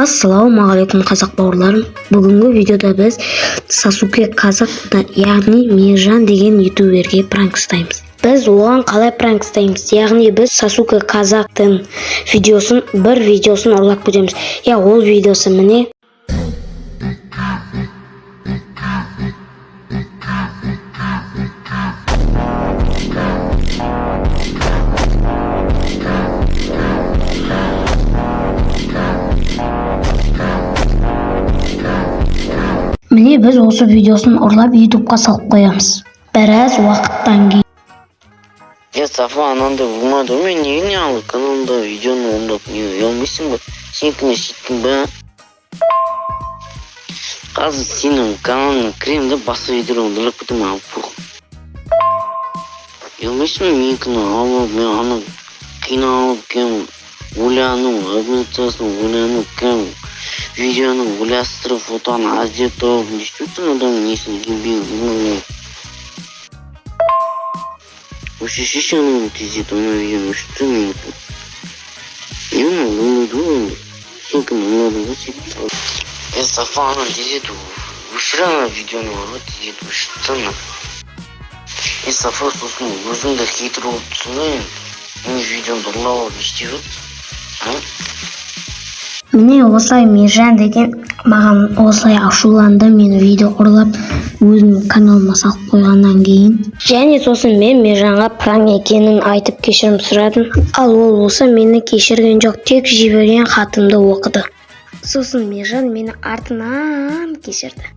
Ассалаумағалейкум қазақ бауырларым. Бүгінгі видеода біз Сасуке Казакты, яғни Мейіржан деген ютуберге пранк ұстаймыз. Біз оған қалай пранк ұстаймыз? Яғни біз Сасуке Казактың бір видеосын ұрлап көреміз. Ол видеосы міне. Міне біз осы видеосын ұрлап ютубқа салып қоямыз. Біраз уақыттан кейін. Сафа, анандай болмады. Мен не алып каналымда видеоны оңдап не ұялмайсың ба? Сенікіне сөйттің ба? Қазір сенің каналыңа кіремін де басқа видеоны ұрлап кетемін, алып. Ұялмайсың ба? Менікіні алып, мен ана қиналып кем ойланып, организациясын ойланып кем видеоны ойластырып, фотоны аздетіп, не істейтін адамның несін еңбегі. Вообще шешенің тездетіп, ана видеоны үшті менікі. Мен ойлайды ғой, сенікін ойладың ғой сөйтіп. Сафа ана тездетіп, өшір ана видеоны бар ғой, тездетіп үшттіні. Сафа сосын өзіңді хейтер болып түсінді, мен видеоны ұрлап алып істеп. Міне осылай Мейіржан деген маған осылай ашуланды, мені видео ұрлап өзінің каналыма салып қойғаннан кейін. Және сосын мен Мейіржанға пранк екенін айтып кешірім сұрадым. Ал ол болса мені кешірген жоқ, тек жіберген хатымды оқыды. Сосын Мейіржан мені артынан кешірді.